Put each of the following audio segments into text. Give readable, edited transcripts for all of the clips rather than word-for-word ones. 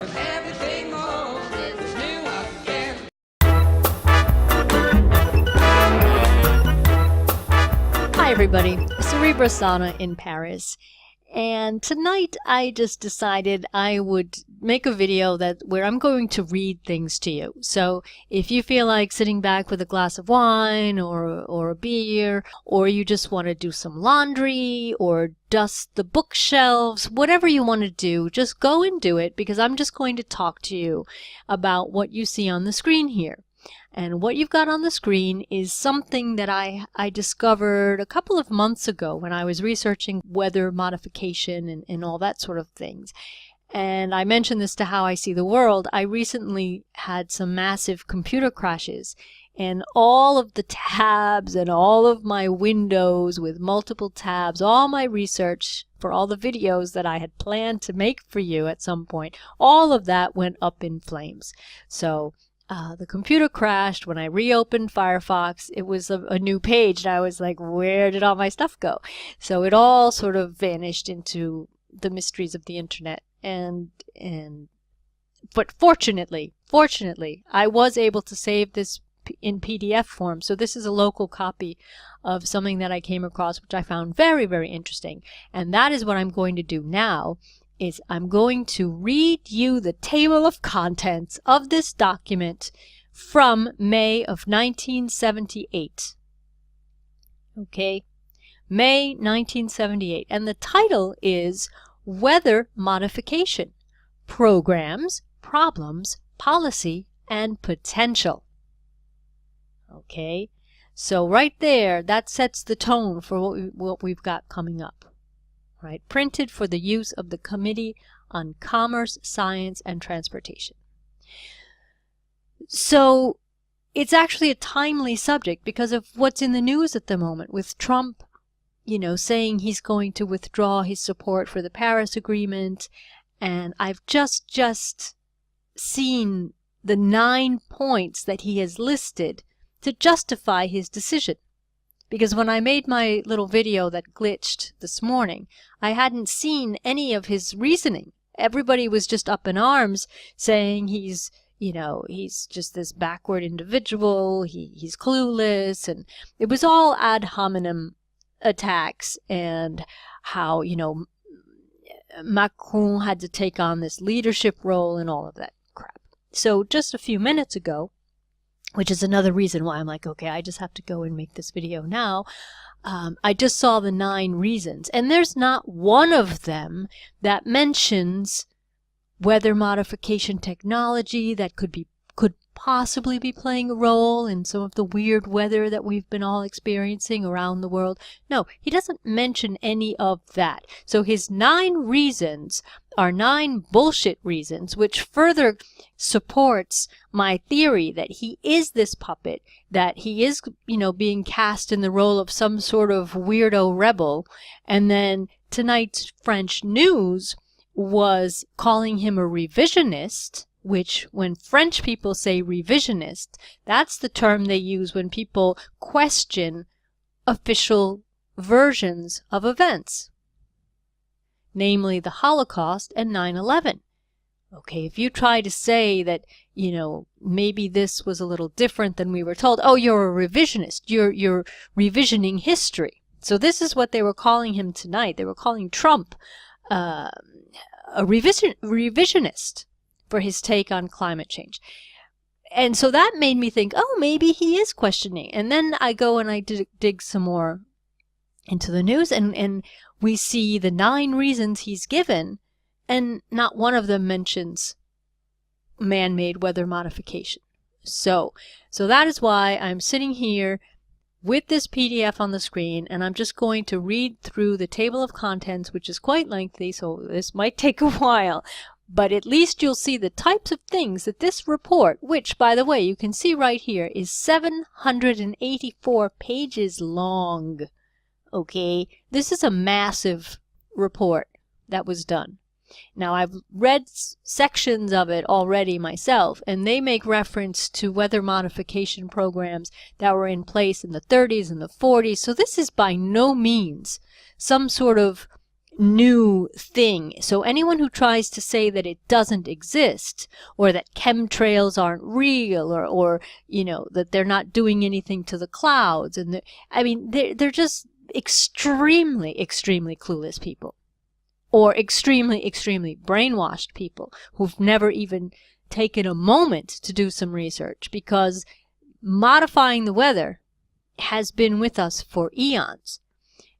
Everything old is new again. Hi everybody, Cerebra Sana in Paris, and tonight I just decided I would make a video where I'm going to read things to you. So if you feel like sitting back with a glass of wine or a beer, or you just want to do some laundry or dust the bookshelves, whatever you want to do, just go and do it, because I'm just going to talk to you about what you see on the screen here. And what you've got on the screen is something that I discovered a couple of months ago when I was researching weather modification and all that sort of things. And I mentioned this to How I See the World. I recently had some massive computer crashes, and all of the tabs and all of my windows with multiple tabs, all my research for all the videos that I had planned to make for you at some point, all of that went up in flames. So the computer crashed. When I reopened Firefox, it was a new page, and I was like, where did all my stuff go? So it all sort of vanished into the mysteries of the internet. But fortunately, I was able to save this in PDF form. So this is a local copy of something that I came across, which I found very, very interesting. And that is what I'm going to do now. Is I'm going to read you the table of contents of this document from May of 1978. Okay, May 1978. And the title is Weather Modification, Programs, Problems, Policy, and Potential. Okay, so right there, that sets the tone for what we've got coming up. Right, printed for the use of the Committee on Commerce, Science, and Transportation. So it's actually a timely subject because of what's in the news at the moment, with Trump, saying he's going to withdraw his support for the Paris Agreement. And I've just seen the 9 points that he has listed to justify his decision. Because when I made my little video that glitched this morning, I hadn't seen any of his reasoning. Everybody was just up in arms saying he's just this backward individual, he's clueless, and it was all ad hominem attacks, and how, Macron had to take on this leadership role and all of that crap. So just a few minutes ago, which is another reason why I'm like, okay, I just have to go and make this video now. I just saw the 9 reasons, and there's not one of them that mentions weather modification technology that could possibly be playing a role in some of the weird weather that we've been all experiencing around the world. No, he doesn't mention any of that. So his 9 reasons are 9 bullshit reasons, which further supports my theory that he is this puppet, that he is, being cast in the role of some sort of weirdo rebel. And then tonight's French news was calling him a revisionist, which when French people say revisionist, that's the term they use when people question official versions of events, namely the Holocaust and 9/11. Okay, if you try to say that, maybe this was a little different than we were told, oh, you're a revisionist, you're revisioning history. So this is what they were calling him tonight. They were calling Trump a revisionist for his take on climate change. And so that made me think, oh, maybe he is questioning. And then I go and I dig some more into the news, and we see the 9 reasons he's given, and not one of them mentions man-made weather modification. So that is why I'm sitting here with this PDF on the screen, and I'm just going to read through the table of contents, which is quite lengthy, so this might take a while. But at least you'll see the types of things that this report, which, by the way, you can see right here, is 784 pages long. Okay, this is a massive report that was done. Now, I've read sections of it already myself, and they make reference to weather modification programs that were in place in the 30s and the 40s. So this is by no means some sort of, new thing. So anyone who tries to say that it doesn't exist, or that chemtrails aren't real, or that they're not doing anything to the clouds, and they're just extremely clueless people, or extremely brainwashed people who've never even taken a moment to do some research, because modifying the weather has been with us for eons.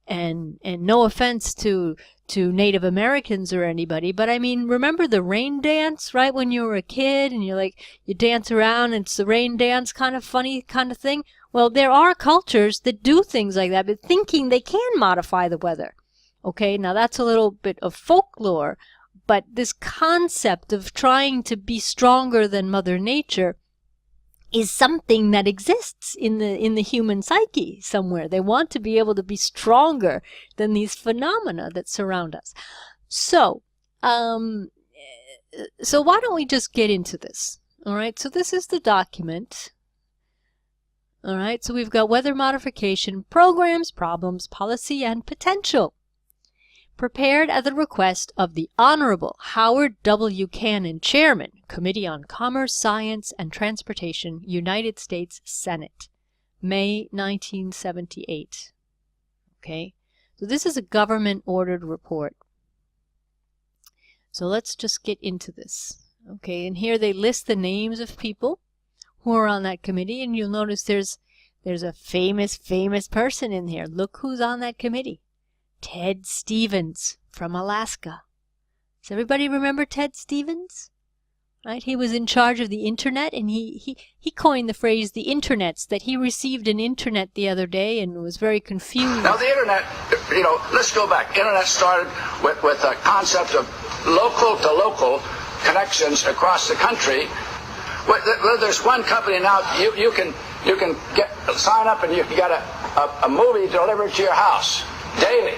And no offense to Native Americans or anybody, but I mean, remember the rain dance, right? When you were a kid and you dance around and it's the rain dance, kind of funny kind of thing. Well, there are cultures that do things like that, but thinking they can modify the weather. Okay, now that's a little bit of folklore, but this concept of trying to be stronger than Mother Nature is something that exists in the human psyche somewhere. They want to be able to be stronger than these phenomena that surround us. So why don't we just get into this? All right, so this is the document. All right, so we've got weather modification, programs, problems, policy, and potential. Prepared at the request of the Honorable Howard W. Cannon, Chairman, Committee on Commerce, Science, and Transportation, United States Senate, May 1978. Okay, so this is a government-ordered report. So let's just get into this. Okay, and here they list the names of people who are on that committee, and you'll notice there's a famous person in here. Look who's on that committee. Ted Stevens from Alaska. Does everybody remember Ted Stevens? Right? He was in charge of the internet, and he coined the phrase the internets, that he received an internet the other day and was very confused. Now the internet, let's go back. Internet started with a concept of local to local connections across the country. Well, there's one company now, you can sign up and you can get a movie delivered to your house daily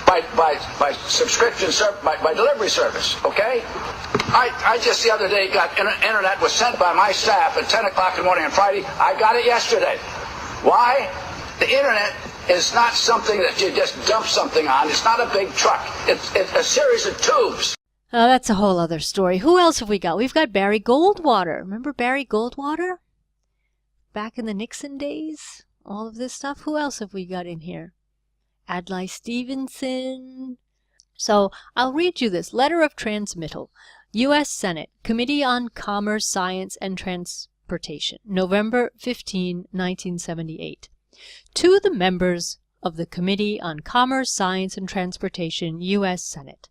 by subscription by delivery service. Okay, I just the other day got internet was sent by my staff at 10 o'clock in the morning on Friday. I got it yesterday. Why? The internet is not something that you just dump something on. It's not a big truck. It's a series of tubes. Oh, that's a whole other story. Who else have we got? We've got Barry Goldwater. Remember Barry Goldwater? Back in the Nixon days? All of this stuff. Who else have we got in here? Adlai Stevenson. So I'll read you this. Letter of transmittal. U.S. Senate, Committee on Commerce, Science, and Transportation, November 15, 1978. To the members of the Committee on Commerce, Science, and Transportation, U.S. Senate.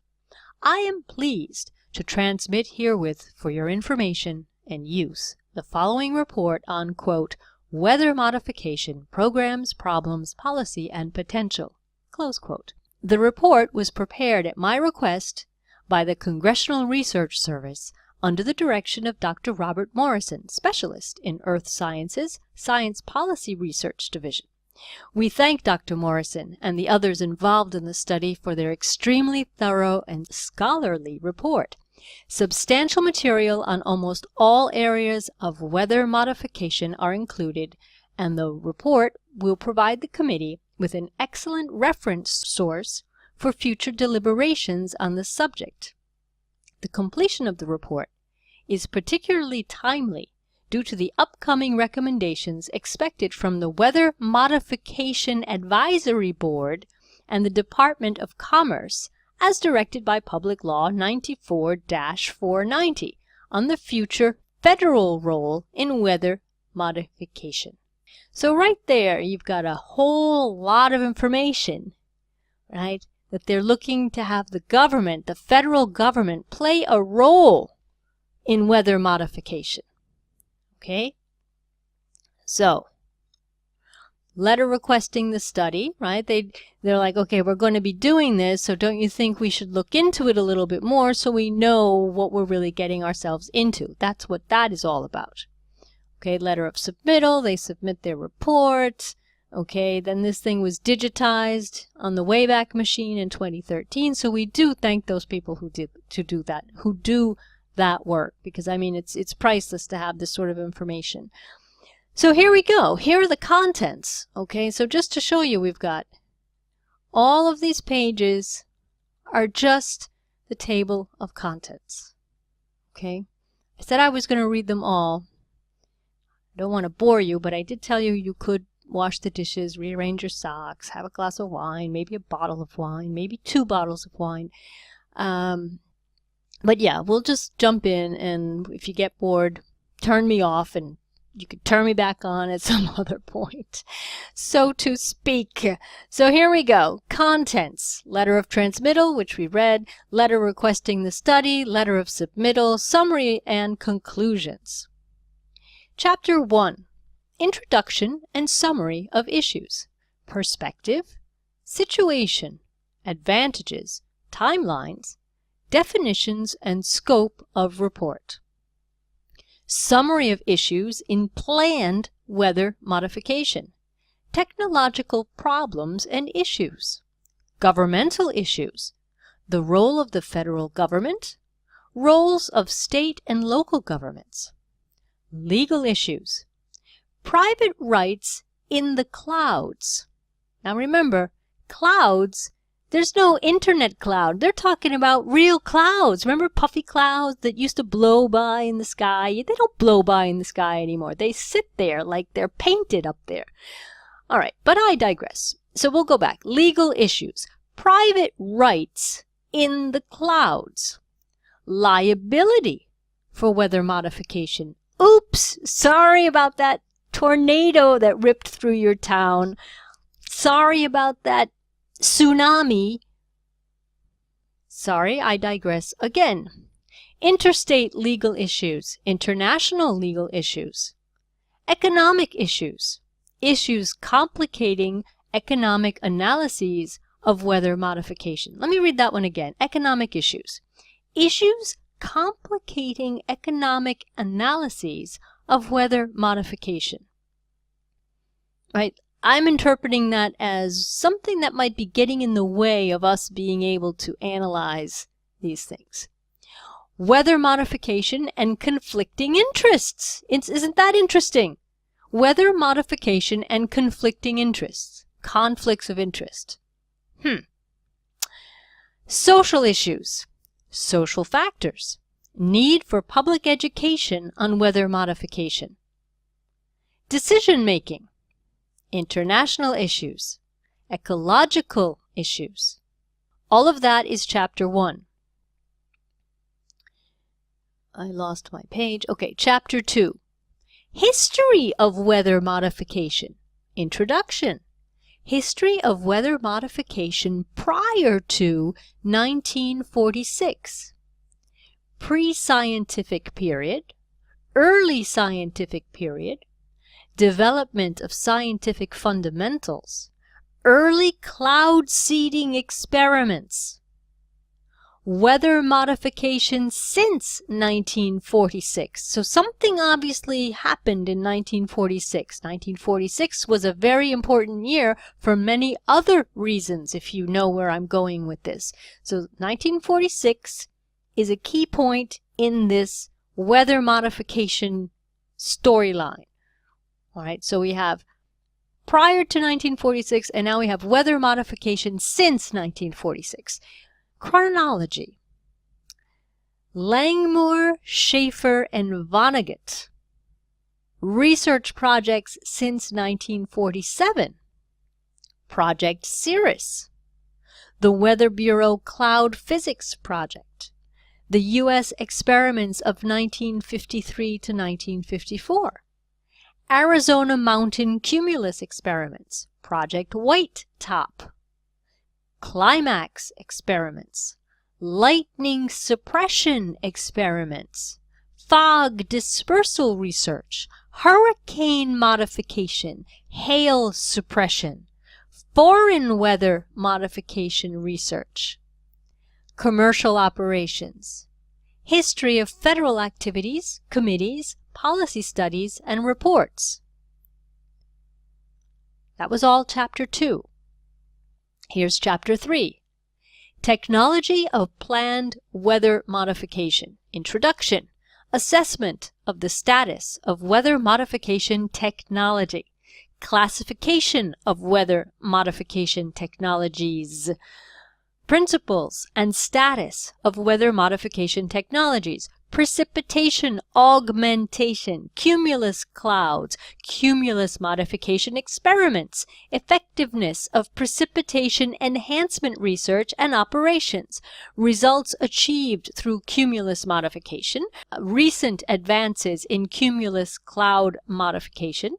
I am pleased to transmit herewith for your information and use the following report on, quote, weather modification, programs, problems, policy, and potential, close quote. The report was prepared at my request by the Congressional Research Service under the direction of Dr. Robert Morrison, Specialist in Earth Sciences, Science Policy Research Division. We thank Dr. Morrison and the others involved in the study for their extremely thorough and scholarly report. Substantial material on almost all areas of weather modification are included, and the report will provide the committee with an excellent reference source for future deliberations on the subject. The completion of the report is particularly timely due to the upcoming recommendations expected from the Weather Modification Advisory Board and the Department of Commerce as directed by Public Law 94-490 on the future federal role in weather modification. So right there, you've got a whole lot of information, right, that they're looking to have the government, the federal government, play a role in weather modification. Okay? So, letter requesting the study, right? They're like, okay, we're going to be doing this, so don't you think we should look into it a little bit more so we know what we're really getting ourselves into? That's what that is all about. Okay, letter of submittal, they submit their report. Okay, then this thing was digitized on the Wayback Machine in 2013, so we do thank those people who do that work, because I mean it's priceless to have this sort of information. So here we go. Here are the contents. Okay, so just to show you, we've got all of these pages are just the table of contents. Okay? I said I was going to read them all. I don't want to bore you, but I did tell you you could wash the dishes, rearrange your socks, have a glass of wine, maybe a bottle of wine, maybe 2 bottles of wine. But yeah, we'll just jump in, and if you get bored, turn me off, and you could turn me back on at some other point, so to speak. So here we go. Contents. Letter of transmittal, which we read. Letter requesting the study. Letter of submittal. Summary and conclusions. Chapter 1. Introduction and summary of issues. Perspective. Situation. Advantages. Timelines. Definitions and scope of report. Summary of issues in planned weather modification. Technological problems and issues. Governmental issues. The role of the federal government. Roles of state and local governments. Legal issues. Private rights in the clouds. Now remember, clouds, there's no internet cloud. They're talking about real clouds. Remember puffy clouds that used to blow by in the sky? They don't blow by in the sky anymore. They sit there like they're painted up there. All right, but I digress. So we'll go back. Legal issues. Private rights in the clouds. Liability for weather modification. Oops, sorry about that tornado that ripped through your town. Sorry about that tsunami. Sorry, I digress again. Interstate legal issues, international legal issues, economic issues, issues complicating economic analyses of weather modification. Let me read that one again. Economic issues. Issues complicating economic analyses of weather modification. Right? I'm interpreting that as something that might be getting in the way of us being able to analyze these things. Weather modification and conflicting interests. Isn't that interesting? Weather modification and conflicting interests. Conflicts of interest. Social issues. Social factors. Need for public education on weather modification. Decision making. International issues, ecological issues. All of that is Chapter 1. I lost my page. Okay, Chapter 2. History of weather modification. Introduction. History of weather modification prior to 1946. Pre-scientific period, early scientific period, development of scientific fundamentals, early cloud seeding experiments, weather modification since 1946. So something obviously happened in 1946. 1946 was a very important year for many other reasons, if you know where I'm going with this. So 1946 is a key point in this weather modification storyline. All right, so we have prior to 1946, and now we have weather modification since 1946. Chronology. Langmuir, Schaefer, and Vonnegut. Research projects since 1947. Project Cirrus. The Weather Bureau Cloud Physics Project. The U.S. experiments of 1953 to 1954. Arizona Mountain Cumulus experiments, Project White Top. Climax experiments, lightning suppression experiments, fog dispersal research, hurricane modification, hail suppression, foreign weather modification research, commercial operations, history of federal activities, committees, policy studies, and reports. That was all Chapter 2. Here's Chapter 3. Technology of Planned Weather Modification. Introduction. Assessment of the status of weather modification technology. Classification of weather modification technologies. Principles and status of weather modification technologies. Precipitation augmentation, cumulus clouds, cumulus modification experiments, effectiveness of precipitation enhancement research and operations, results achieved through cumulus modification, recent advances in cumulus cloud modification,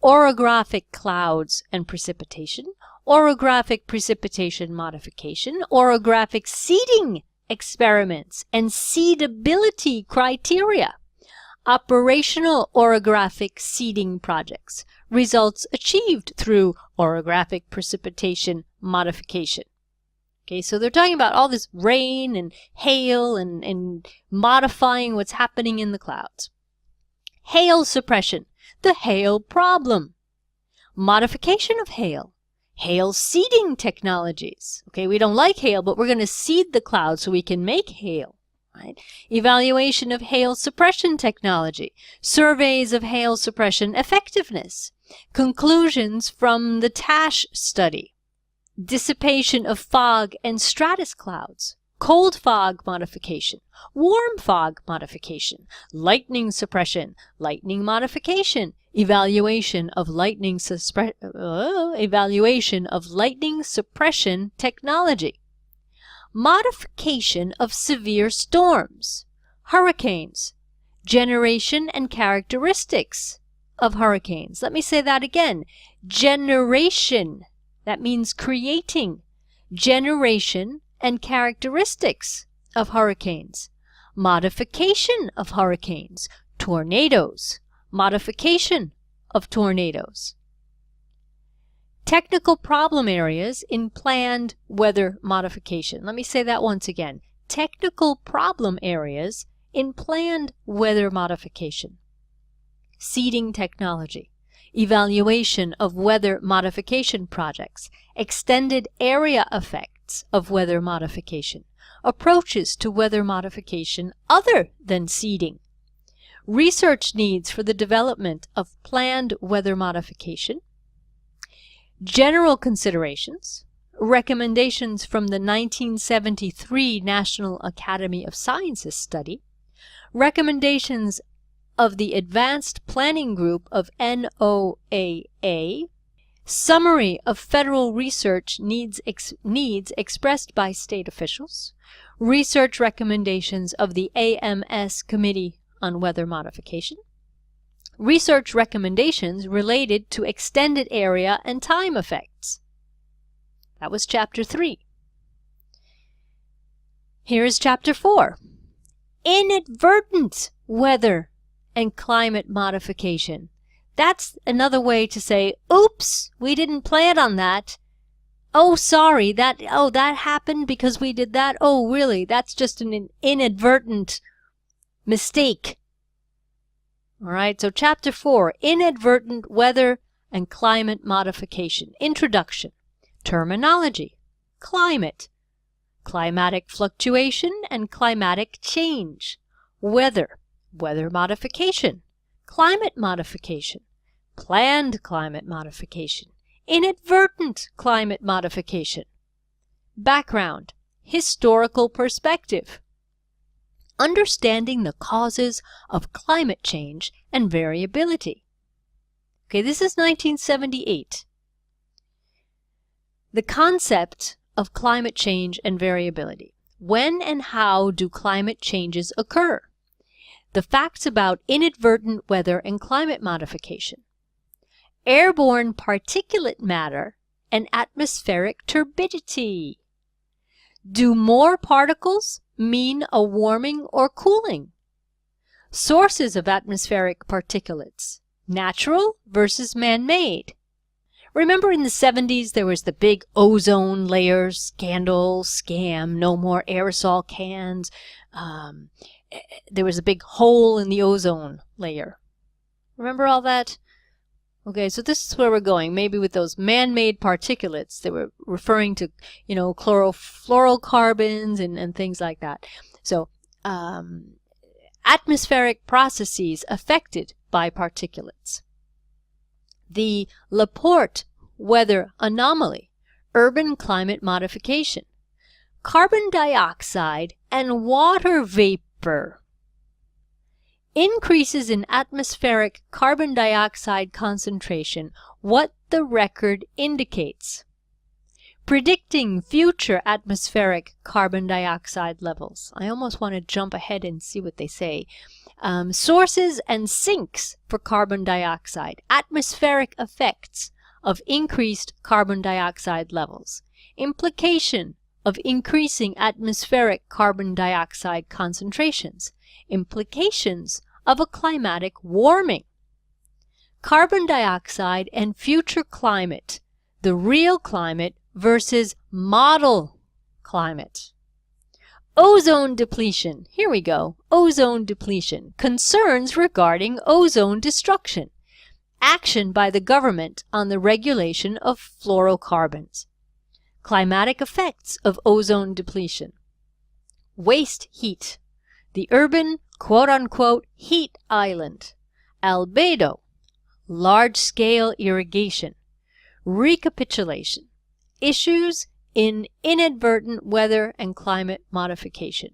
orographic clouds and precipitation, orographic precipitation modification, orographic seeding experiments and seedability criteria, operational orographic seeding projects, results achieved through orographic precipitation modification. Okay, so they're talking about all this rain and hail and modifying what's happening in the clouds. Hail suppression, the hail problem, modification of hail, hail seeding technologies. Okay, we don't like hail, but we're going to seed the clouds so we can make hail. Right? Evaluation of hail suppression technology, surveys of hail suppression effectiveness, conclusions from the TASH study, dissipation of fog and stratus clouds, cold fog modification, warm fog modification, lightning suppression, lightning modification, evaluation of lightning suppression technology, modification of severe storms, hurricanes, generation and characteristics of hurricanes. Let me say that again. Generation, that means creating. Generation and characteristics of hurricanes, modification of hurricanes, tornadoes, modification of tornadoes. Technical problem areas in planned weather modification. Let me say that once again. Technical problem areas in planned weather modification. Seeding technology, evaluation of weather modification projects, extended area effects of weather modification, approaches to weather modification other than seeding, research needs for the development of planned weather modification, general considerations, recommendations from the 1973 National Academy of Sciences study, recommendations of the Advanced Planning Group of NOAA, summary of federal research needs expressed by state officials, research recommendations of the AMS Committee on Weather Modification, research recommendations related to extended area and time effects. That was Chapter 3. Here is Chapter 4. Inadvertent weather and climate modification. That's another way to say, oops, we didn't plan on that. Oh, sorry, that happened because we did that. Oh, really, that's just an inadvertent mistake. All right, so Chapter 4, Inadvertent Weather and Climate Modification. Introduction. Terminology. Climate. Climatic fluctuation and climatic change. Weather. Weather modification. Climate modification. Planned climate modification. Inadvertent climate modification. Background. Historical perspective. Understanding the causes of climate change and variability. Okay, this is 1978. The concept of climate change and variability. When and how do climate changes occur? The facts about inadvertent weather and climate modification. Airborne particulate matter and atmospheric turbidity. Do more particles mean a warming or cooling? Sources of atmospheric particulates. Natural versus man-made. Remember in the 70s there was the big ozone layer scandal, scam, no more aerosol cans. There was a big hole in the ozone layer. Remember all that? Okay, so this is where we're going. Maybe with those man-made particulates, they were referring to, chlorofluorocarbons and things like that. So, atmospheric processes affected by particulates. The Laporte weather anomaly, urban climate modification. carbon dioxide and water vapor. Increases in atmospheric carbon dioxide concentration, what the record indicates. Predicting future atmospheric carbon dioxide levels. I almost want to jump ahead and see what they say. Sources and sinks for carbon dioxide. Atmospheric effects of increased carbon dioxide levels. Implication of increasing atmospheric carbon dioxide concentrations. Implications of a climatic warming. Carbon dioxide and future climate. The real climate versus model climate. Ozone depletion. Here we go. Ozone depletion. Concerns regarding ozone destruction. Action by the government on the regulation of fluorocarbons. Climatic effects of ozone depletion. Waste heat. The urban quote-unquote heat island. Albedo. Large-scale irrigation. Recapitulation. Issues in inadvertent weather and climate modification.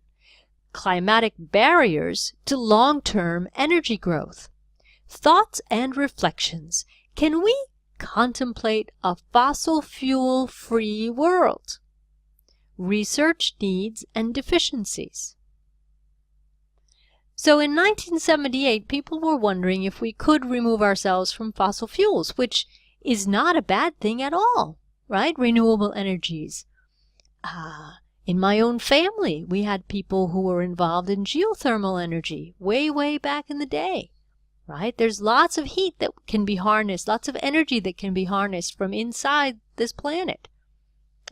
Climatic barriers to long-term energy growth. Thoughts and reflections. Can we contemplate a fossil fuel-free world? Research needs and deficiencies. So in 1978, people were wondering if we could remove ourselves from fossil fuels, which is not a bad thing at all, right? Renewable energies. In my own family, we had people who were involved in geothermal energy way, way back in the day, right? There's lots of heat that can be harnessed, lots of energy that can be harnessed from inside this planet,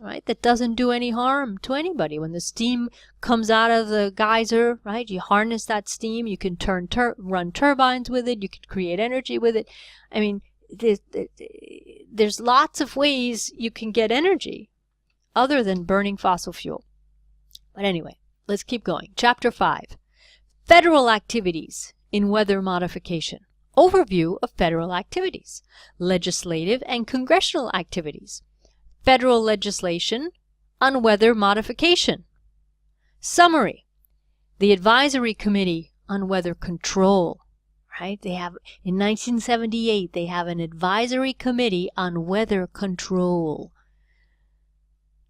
right? That doesn't do any harm to anybody. When the steam comes out of the geyser, right? You harness that steam, you can run turbines with it, you can create energy with it. I mean, there's lots of ways you can get energy other than burning fossil fuel. But anyway, let's keep going. Chapter 5. Federal activities in weather modification. Overview of federal activities. Legislative and congressional activities. Federal legislation on weather modification. Summary. The Advisory Committee on Weather Control. Right? They have, in 1978, they have an advisory committee on weather control.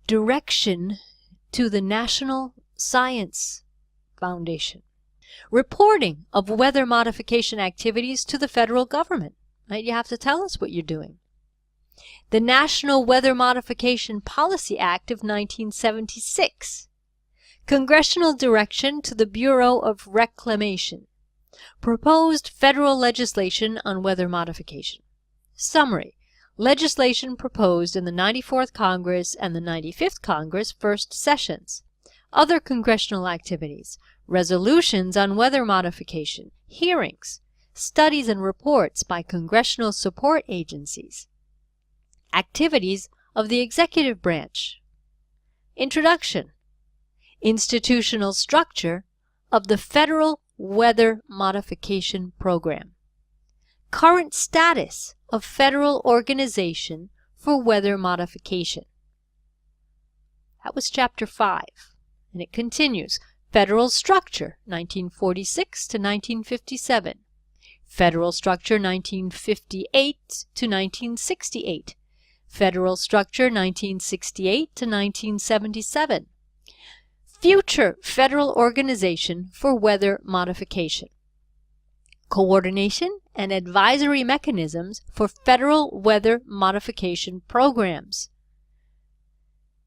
Direction to the National Science Foundation. Reporting of weather modification activities to the federal government. Right? You have to tell us what you're doing. The National Weather Modification Policy Act of 1976. Congressional direction to the Bureau of Reclamation. Proposed federal legislation on weather modification. Summary. Legislation proposed in the 94th Congress and the 95th Congress first sessions. Other congressional activities. Resolutions on weather modification. Hearings. Studies and reports by congressional support agencies. Activities of the executive branch. Introduction. Institutional structure of the Federal Weather Modification Program. Current status of Federal Organization for Weather Modification. That was Chapter 5. And it continues. Federal structure, 1946 to 1957. Federal structure, 1958 to 1968. Federal structure, 1968 to 1977. Future Federal Organization for Weather Modification. Coordination and advisory mechanisms for federal weather modification programs.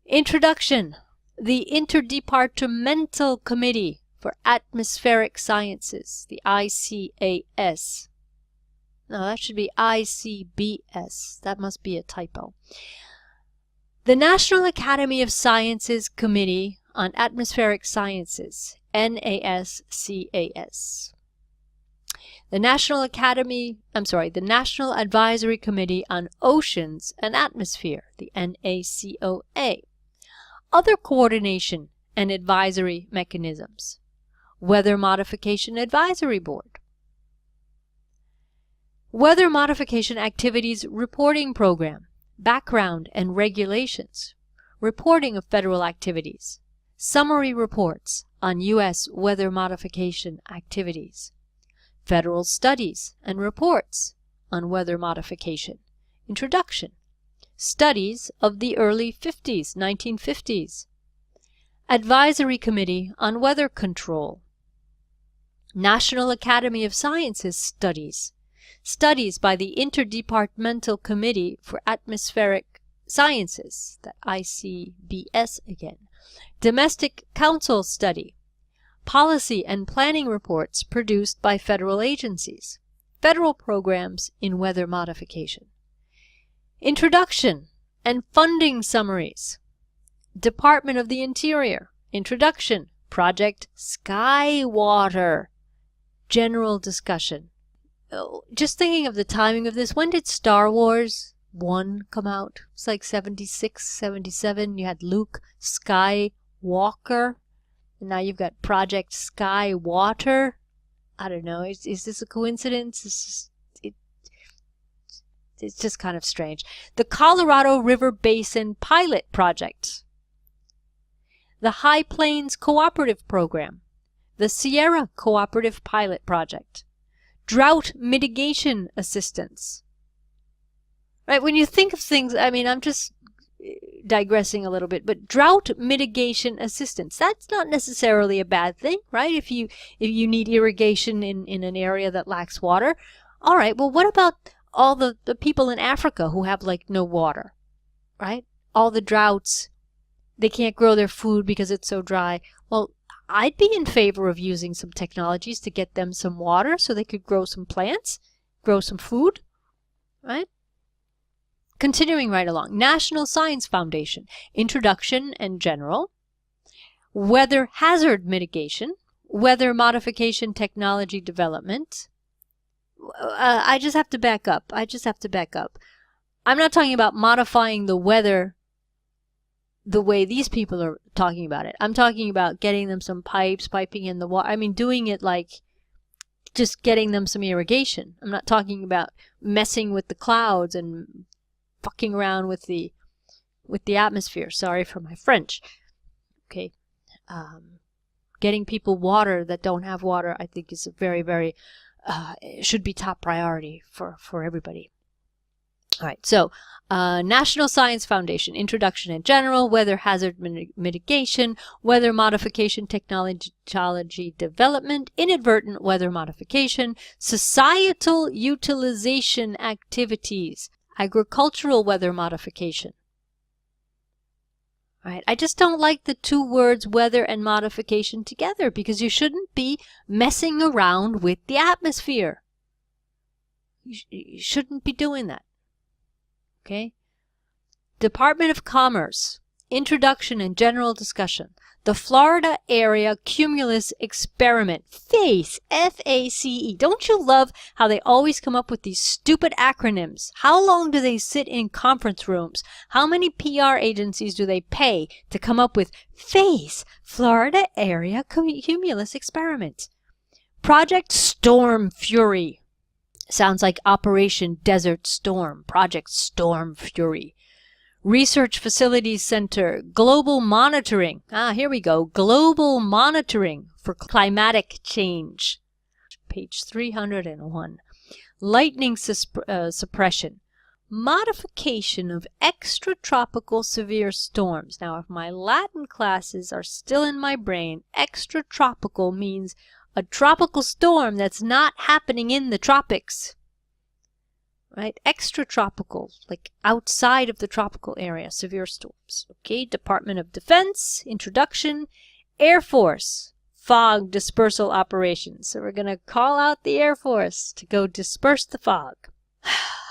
Introduction. The Interdepartmental Committee for Atmospheric Sciences, the ICAS. No, that should be ICBS. That must be a typo. The National Academy of Sciences Committee on Atmospheric Sciences, NASCAS. The National Advisory Committee on Oceans and Atmosphere, the NACOA. Other coordination and advisory mechanisms. Weather Modification Advisory Board. Weather Modification Activities Reporting Program. Background and regulations. Reporting of federal activities. Summary reports on U.S. weather modification activities. Federal studies and reports on weather modification. Introduction. Studies of the early 50s, 1950s. Advisory Committee on Weather Control. National Academy of Sciences studies. Studies by the Interdepartmental Committee for Atmospheric Sciences, the ICBS again. Domestic Council study. Policy and planning reports produced by federal agencies. Federal programs in weather modification. Introduction and funding summaries. Department of the Interior. Introduction. Project Skywater. General discussion. Oh, just thinking of the timing of this, when did Star Wars 1 come out? It's like 76, 77. You had Luke Skywalker. And now you've got Project Skywater. I don't know. Is this a coincidence? It's just kind of strange. The Colorado River Basin Pilot Project. The High Plains Cooperative Program. The Sierra Cooperative Pilot Project. Drought Mitigation Assistance. Right, when you think of things, I mean, I'm just digressing a little bit, but drought mitigation assistance, that's not necessarily a bad thing, right? If you need irrigation in an area that lacks water. All right, well, what about all the people in Africa who have like no water, right? All the droughts, they can't grow their food because it's so dry. Well, I'd be in favor of using some technologies to get them some water so they could grow some plants, grow some food, right? Continuing right along. National Science Foundation. Introduction and General. Weather Hazard Mitigation. Weather Modification Technology Development. I just have to back up. I'm not talking about modifying the weather the way these people are talking about it. I'm talking about getting them some pipes, piping in the water. I mean, doing it like just getting them some irrigation. I'm not talking about messing with the clouds and fucking around with the atmosphere. Sorry for my French. Okay. Getting people water that don't have water, I think, is a very, very should be top priority for everybody. All right, so National Science Foundation, Introduction in General, Weather Hazard Mitigation, Weather Modification Technology Development, Inadvertent Weather Modification, Societal Utilization Activities, Agricultural Weather Modification. All right, I just don't like the two words weather and modification together because you shouldn't be messing around with the atmosphere. You shouldn't be doing that. Okay. Department of Commerce, Introduction and General Discussion. The Florida Area Cumulus Experiment. FACE, F-A-C-E. Don't you love how they always come up with these stupid acronyms? How long do they sit in conference rooms? How many PR agencies do they pay to come up with FACE, Florida Area Cumulus Experiment? Project Storm Fury. Sounds like Operation Desert Storm. Project Storm Fury. Research Facilities Center. Global Monitoring. Here we go. Global Monitoring for Climatic Change. Page 301. Lightning Suppression. Modification of extratropical severe storms. Now, if my Latin classes are still in my brain, extratropical means a tropical storm that's not happening in the tropics, right? Extratropical, like outside of the tropical area, severe storms. Okay, Department of Defense, Introduction, Air Force, fog dispersal operations. So we're going to call out the Air Force to go disperse the fog.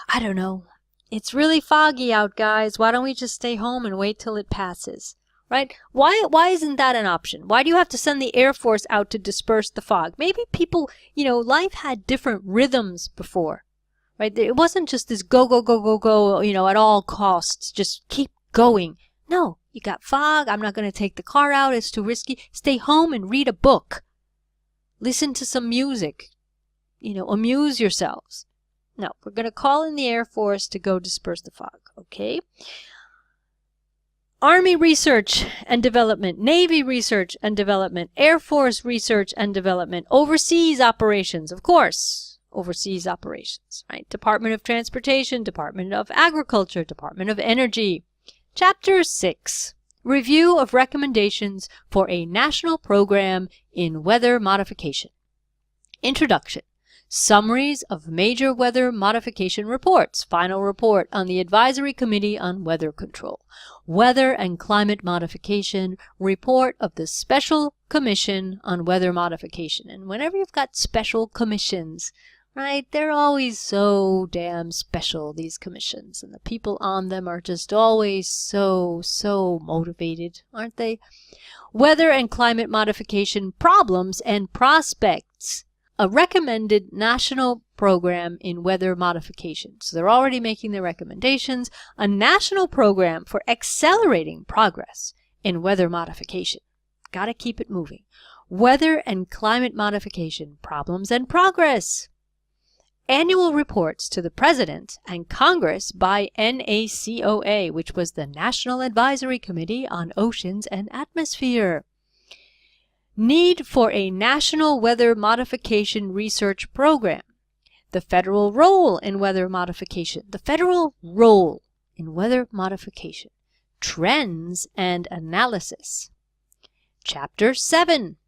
I don't know. It's really foggy out, guys. Why don't we just stay home and wait till it passes? Right? Why isn't that an option? Why do you have to send the Air Force out to disperse the fog? Maybe people, life had different rhythms before, right? It wasn't just this go, go, go, go, go, at all costs. Just keep going. No, you got fog. I'm not going to take the car out. It's too risky. Stay home and read a book. Listen to some music. Amuse yourselves. No, we're going to call in the Air Force to go disperse the fog, okay? Army research and development, Navy research and development, Air Force research and development, overseas operations, of course, overseas operations, right? Department of Transportation, Department of Agriculture, Department of Energy. Chapter 6, Review of Recommendations for a National Program in Weather Modification. Introduction. Summaries of major weather modification reports. Final report on the Advisory Committee on Weather Control. Weather and Climate Modification. Report of the Special Commission on Weather Modification. And whenever you've got special commissions, right, they're always so damn special, these commissions. And the people on them are just always so motivated, aren't they? Weather and Climate Modification Problems and Prospects. A recommended national program in weather modification. So they're already making their recommendations. A national program for accelerating progress in weather modification. Got to keep it moving. Weather and Climate Modification Problems and Progress. Annual reports to the President and Congress by NACOA, which was the National Advisory Committee on Oceans and Atmosphere. Need for a national weather modification research program. The federal role in weather modification. The federal role in weather modification. Trends and analysis. Chapter 7.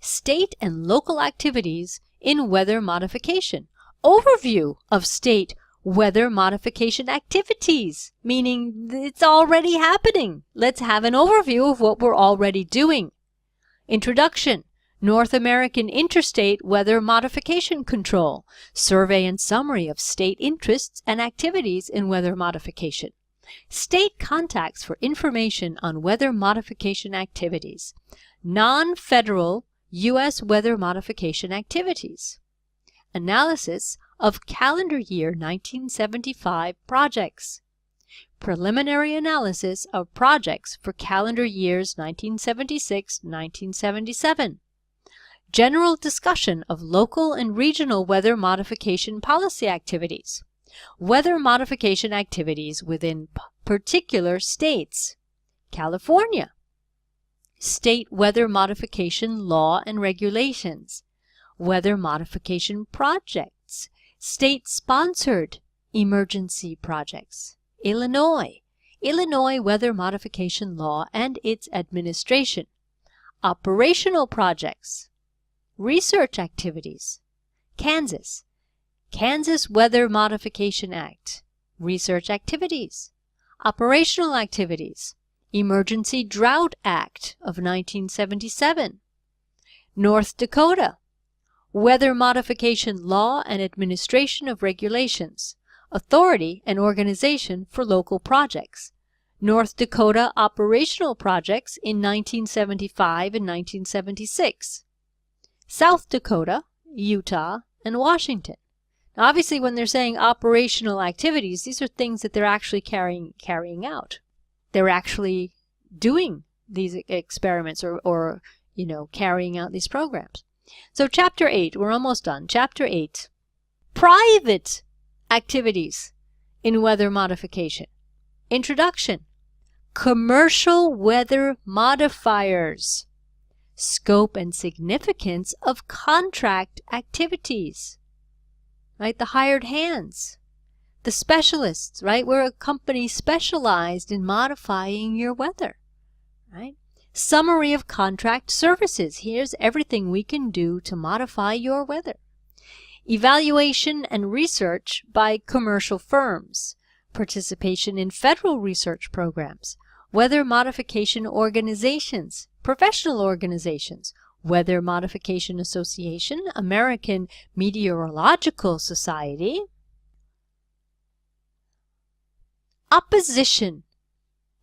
State and local activities in weather modification. Overview of state weather modification activities, meaning it's already happening. Let's have an overview of what we're already doing. Introduction. North American Interstate Weather Modification Control. Survey and summary of state interests and activities in weather modification. State contacts for information on weather modification activities. Non-federal U.S. weather modification activities. Analysis of calendar year 1975 projects. Preliminary analysis of projects for calendar years 1976-1977. General discussion of local and regional weather modification policy activities. Weather modification activities within particular states. California. State weather modification law and regulations. Weather modification projects. State-sponsored emergency projects. Illinois. Illinois Weather Modification Law and its administration. Operational projects. Research activities. Kansas. Kansas Weather Modification Act. Research activities. Operational activities. Emergency Drought Act of 1977. North Dakota. Weather Modification Law and Administration of Regulations. Authority and organization for local projects. North Dakota operational projects in 1975 and 1976. South Dakota, Utah, and Washington. Now, obviously, when they're saying operational activities, these are things that they're actually carrying out. They're actually doing these experiments or carrying out these programs. So Chapter 8, we're almost done. Chapter 8, private activities in weather modification. Introduction. Commercial weather modifiers. Scope and significance of contract activities. Right? The hired hands. The specialists, right? We're a company specialized in modifying your weather. Right? Summary of contract services. Here's everything we can do to modify your weather. Evaluation and research by commercial firms. Participation in federal research programs. Weather modification organizations. Professional organizations. Weather Modification Association. American Meteorological Society. Opposition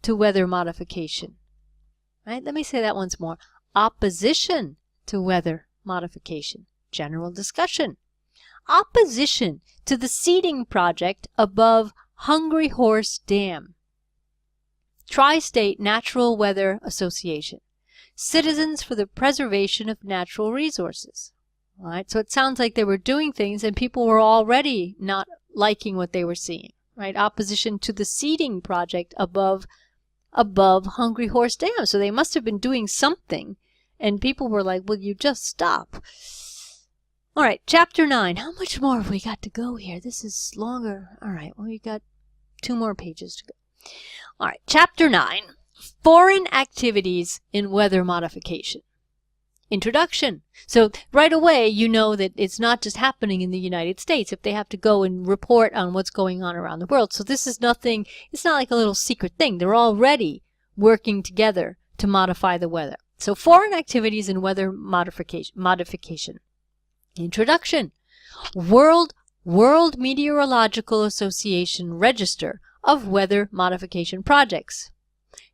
to weather modification. Right? Let me say that once more. Opposition to weather modification. General discussion. Opposition to the seeding project above Hungry Horse Dam. Tri-State Natural Weather Association. Citizens for the Preservation of Natural Resources. All right, so it sounds like they were doing things and people were already not liking what they were seeing. Right? Opposition to the seeding project above above Hungry Horse Dam. So they must have been doing something. And people were like, will you just stop? All right, Chapter 9. How much more have we got to go here? This is longer. All right, well, we got 2 more pages to go. All right, Chapter 9. Foreign activities in weather modification. Introduction. So right away, you know that it's not just happening in the United States if they have to go and report on what's going on around the world. So this is nothing, it's not like a little secret thing. They're already working together to modify the weather. So foreign activities in weather modification. Introduction. World Meteorological Association Register of Weather Modification Projects.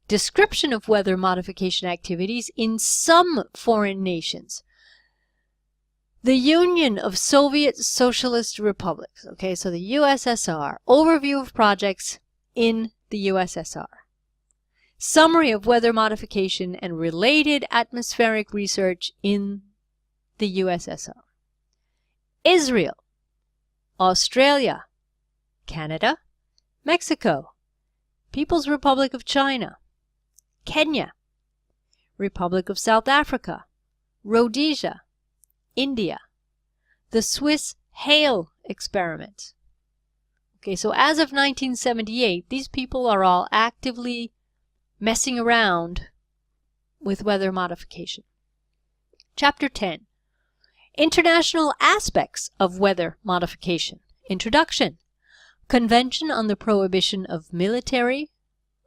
Description of weather modification activities in some foreign nations. The Union of Soviet Socialist Republics. Okay, so the USSR. Overview of projects in the USSR. Summary of weather modification and related atmospheric research in the USSR. Israel, Australia, Canada, Mexico, People's Republic of China, Kenya, Republic of South Africa, Rhodesia, India, the Swiss hail experiment. Okay, so as of 1978, these people are all actively messing around with weather modification. Chapter 10. International aspects of weather modification. Introduction. Convention on the Prohibition of Military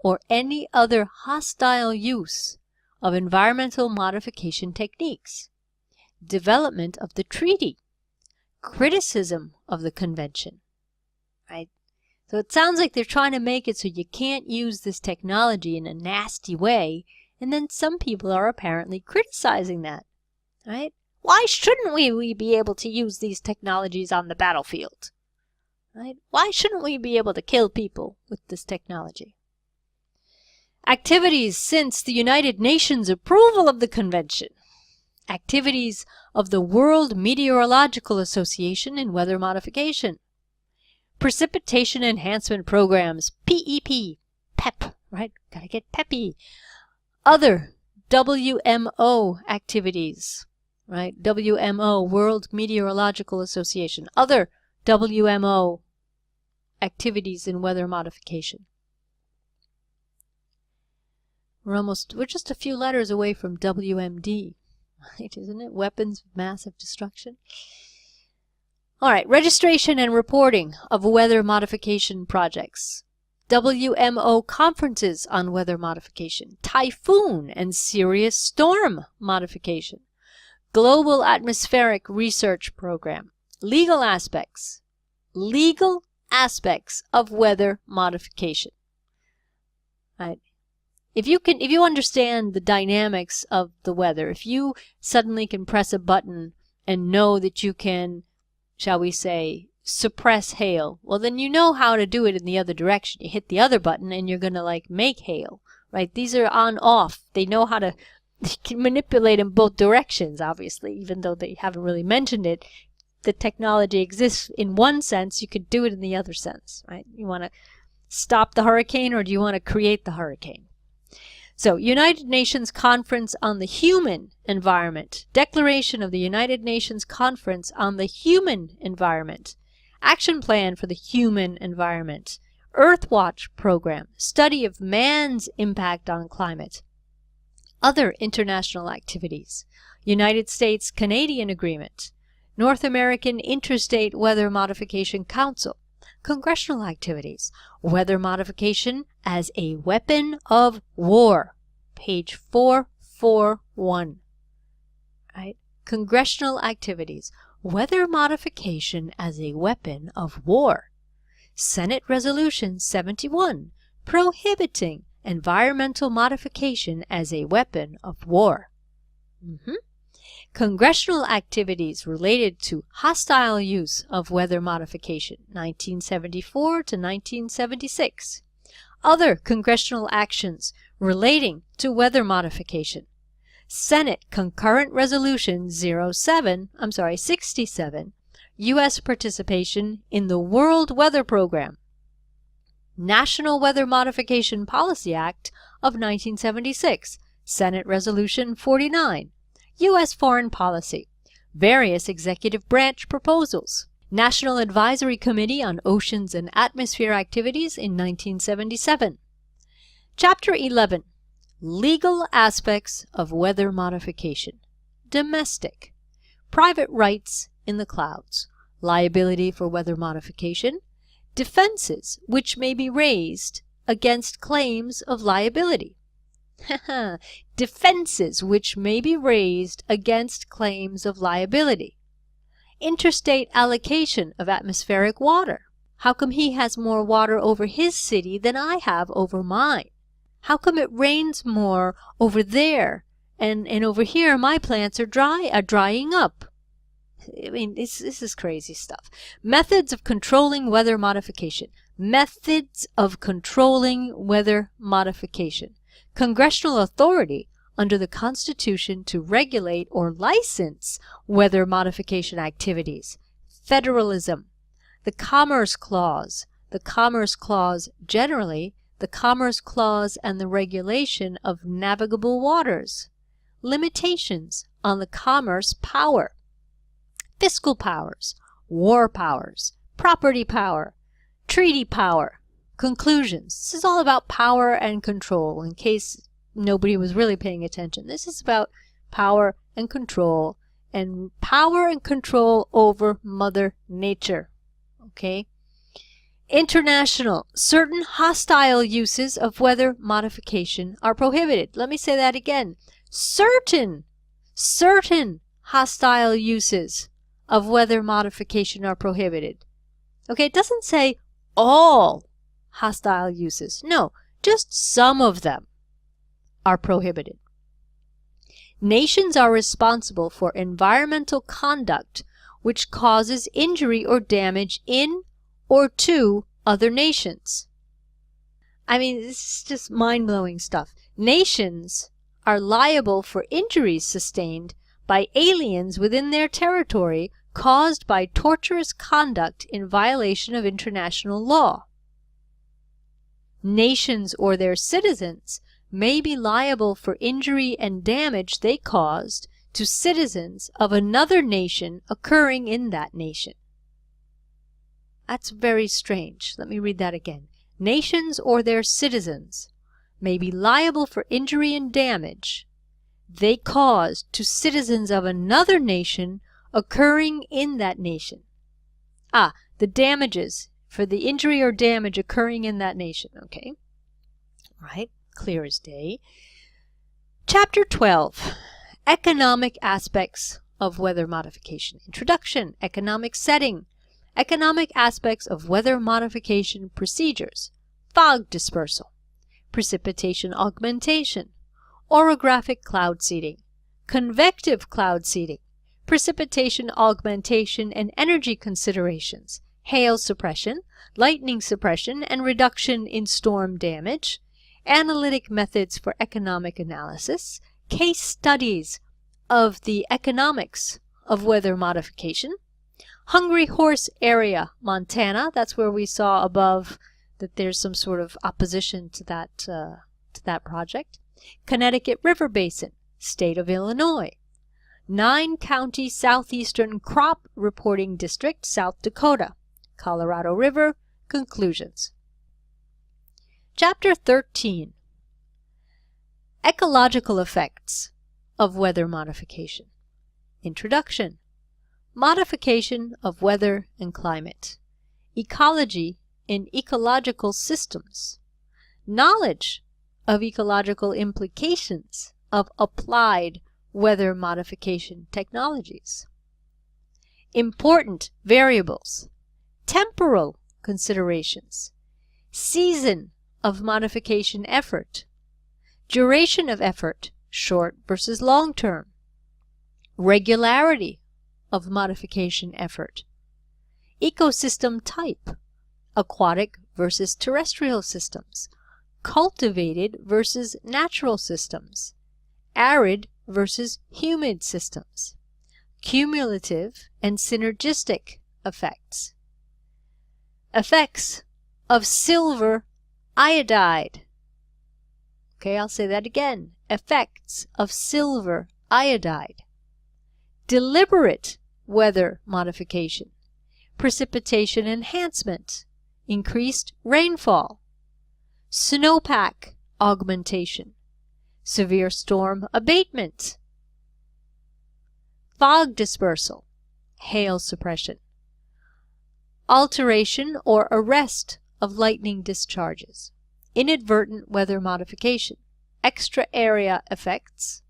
or any other hostile use of environmental modification techniques. Development of the treaty. Criticism of the convention. Right? So it sounds like they're trying to make it so you can't use this technology in a nasty way, and then some people are apparently criticizing that. Right? Why shouldn't we be able to use these technologies on the battlefield? Right? Why shouldn't we be able to kill people with this technology? Activities since the United Nations approval of the convention. Activities of the World Meteorological Association in weather modification. Precipitation enhancement programs, PEP, PEP, right? Gotta get peppy. Other WMO activities, right? WMO, World Meteorological Association. Other WMO activities in weather modification. We're just a few letters away from WMD, right? Isn't it? Weapons of Massive Destruction. All right, registration and reporting of weather modification projects. WMO conferences on weather modification. Typhoon and serious storm modification. Global Atmospheric Research Program. Legal aspects. Legal aspects of weather modification. Right. If you understand the dynamics of the weather, if you suddenly can press a button and know that you can, shall we say, suppress hail, well then you know how to do it in the other direction. You hit the other button and you're going to like make hail, right? These are on off. They know how to they can manipulate in both directions, obviously, even though they haven't really mentioned it. The technology exists in one sense, you could do it in the other sense, right? You want to stop the hurricane or do you want to create the hurricane? So, United Nations Conference on the Human Environment. Declaration of the United Nations Conference on the Human Environment. Action Plan for the Human Environment. Earthwatch Program. Study of man's impact on climate. Other international activities. United States-Canadian Agreement. North American Interstate Weather Modification Council. Congressional activities. Weather modification as a weapon of war. Page 441. Right? Congressional activities. Weather modification as a weapon of war. Senate Resolution 71, prohibiting environmental modification as a weapon of war. Congressional activities related to hostile use of weather modification, 1974 to 1976. Other congressional actions relating to weather modification. Senate Concurrent Resolution 67, U.S. participation in the World Weather Program. National Weather Modification Policy Act of 1976, Senate Resolution 49, U.S. Foreign Policy, various executive branch proposals, National Advisory Committee on Oceans and Atmosphere Activities in 1977. Chapter 11, Legal Aspects of Weather Modification, Domestic, Private Rights in the Clouds, Liability for Weather Modification, Defenses which may be raised against claims of liability. Defenses which may be raised against claims of liability. Interstate allocation of atmospheric water. How come he has more water over his city than I have over mine? How come it rains more over there and over here my plants are drying up? I mean, this is crazy stuff. Methods of controlling weather modification. Methods of controlling weather modification. Congressional authority under the Constitution to regulate or license weather modification activities. Federalism. The Commerce Clause. The Commerce Clause generally. The Commerce Clause and the regulation of navigable waters. Limitations on the commerce power. Fiscal powers, war powers, property power, treaty power. Conclusions. This is all about power and control, in case nobody was really paying attention. This is about power and control over Mother Nature. Okay? International. Certain hostile uses of weather modification are prohibited. Let me say that again. Certain hostile uses of weather modification are prohibited. Okay, it doesn't say all hostile uses. No, just some of them are prohibited. Nations are responsible for environmental conduct which causes injury or damage in or to other nations. I mean, this is just mind-blowing stuff. Nations are liable for injuries sustained by aliens within their territory caused by torturous conduct in violation of international law. Nations or their citizens may be liable for injury and damage they caused to citizens of another nation occurring in that nation. That's very strange. Let me read that again. Nations or their citizens may be liable for injury and damage they caused to citizens of another nation occurring in that nation. The damages for the injury or damage occurring in that nation. Okay. Right. Clear as day. Chapter 12. Economic aspects of weather modification. Introduction. Economic setting. Economic aspects of weather modification procedures. Fog dispersal. Precipitation augmentation. Orographic cloud seeding. Convective cloud seeding. Precipitation augmentation and energy considerations. Hail suppression. Lightning suppression and reduction in storm damage. Analytic methods for economic analysis. Case studies of the economics of weather modification. Hungry Horse Area, Montana. That's where we saw above that there's some sort of opposition to that project. Connecticut River Basin, State of Illinois. 9-county southeastern crop reporting district, South Dakota. Colorado River. Conclusions. Chapter 13. Ecological effects of weather modification. Introduction. Modification of weather and climate. Ecology in ecological systems. Knowledge of ecological implications of applied weather modification technologies. Important variables. Temporal considerations. Season of modification effort. Duration of effort, short versus long term. Regularity of modification effort. Ecosystem type, aquatic versus terrestrial systems, cultivated versus natural systems, arid versus humid systems, cumulative and synergistic effects. Effects of silver iodide. Okay, I'll say that again. Effects of silver iodide. Deliberate weather modification. Precipitation enhancement. Increased rainfall. Snowpack augmentation. Severe storm abatement. Fog dispersal. Hail suppression. Alteration or arrest of lightning discharges. Inadvertent weather modification. Extra area effects.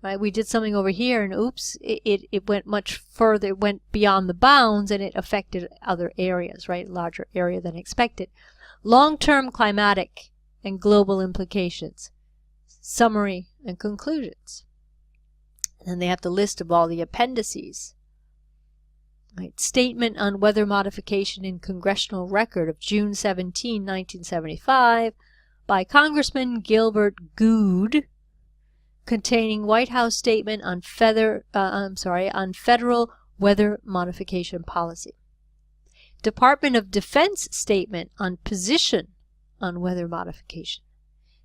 Right? We did something over here and oops, it went much further, it went beyond the bounds and it affected other areas, right? Larger area than expected. Long-term climatic and global implications. Summary and conclusions. And then they have the list of all the appendices. Right. Statement on weather modification in Congressional Record of June 17, 1975 by Congressman Gilbert Goode, containing White House statement on federal weather modification policy. Department of Defense statement on position on weather modification.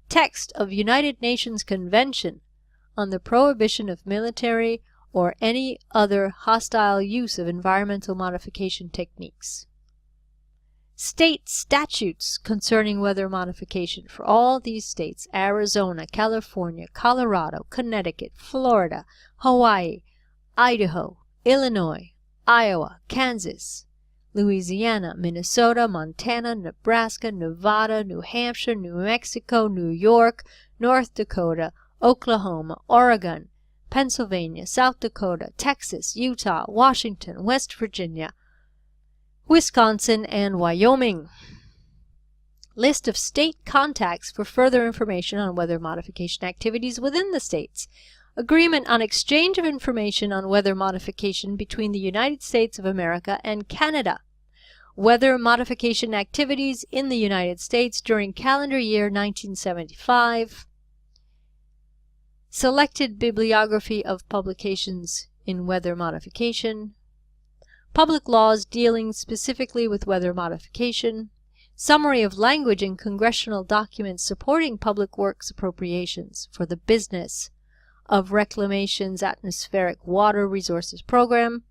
Text of United Nations Convention on the prohibition of military or any other hostile use of environmental modification techniques. State statutes concerning weather modification for all these states: Arizona, California, Colorado, Connecticut, Florida, Hawaii, Idaho, Illinois, Iowa, Kansas, Louisiana, Minnesota, Montana, Nebraska, Nevada, New Hampshire, New Mexico, New York, North Dakota, Oklahoma, Oregon, Pennsylvania, South Dakota, Texas, Utah, Washington, West Virginia, Wisconsin, and Wyoming. List of state contacts for further information on weather modification activities within the states. Agreement on exchange of information on weather modification between the United States of America and Canada. Weather modification activities in the United States during calendar year 1975. Selected bibliography of publications in weather modification. Public laws dealing specifically with weather modification. Summary of language in congressional documents supporting public works appropriations for the business of Reclamation's Atmospheric Water Resources Program.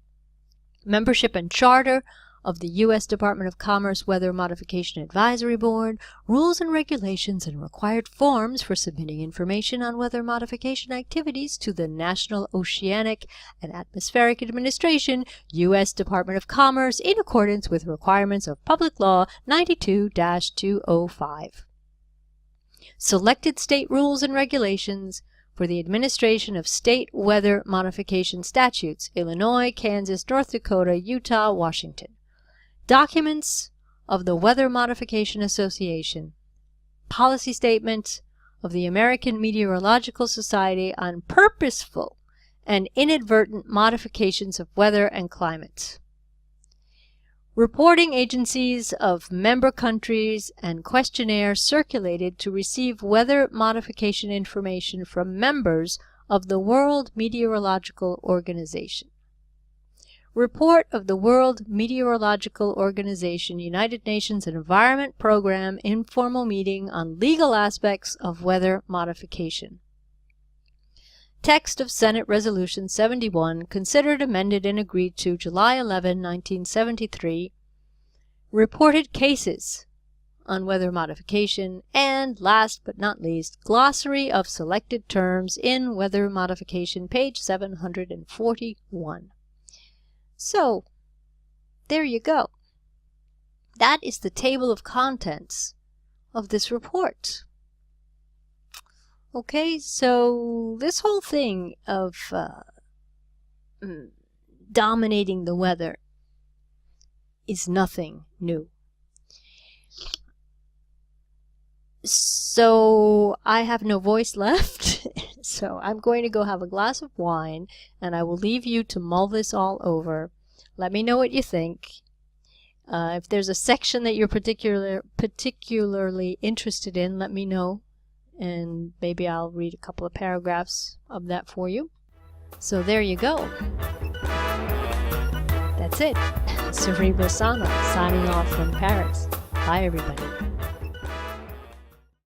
Membership and charter of the U.S. Department of Commerce Weather Modification Advisory Board, rules and regulations and required forms for submitting information on weather modification activities to the National Oceanic and Atmospheric Administration, U.S. Department of Commerce, in accordance with requirements of Public Law 92-205. Selected state rules and regulations for the administration of state weather modification statutes: Illinois, Kansas, North Dakota, Utah, Washington. Documents of the Weather Modification Association. Policy statement of the American Meteorological Society on purposeful and inadvertent modifications of weather and climate. Reporting agencies of member countries and questionnaire circulated to receive weather modification information from members of the World Meteorological Organization. Report of the World Meteorological Organization United Nations Environment Program informal meeting on legal aspects of weather modification. Text of Senate Resolution 71, considered, amended, and agreed to July 11, 1973. Reported cases on weather modification. And last but not least, glossary of selected terms in weather modification, page 741. So, there you go. That is the table of contents of this report. Okay, so this whole thing of dominating the weather is nothing new. So I have no voice left, so I'm going to go have a glass of wine, and I will leave you to mull this all over. Let me know what you think. If there's a section that you're particularly interested in, let me know, and maybe I'll read a couple of paragraphs of that for you. So there you go. That's it. Cerebro Sana signing off from Paris. Bye, everybody.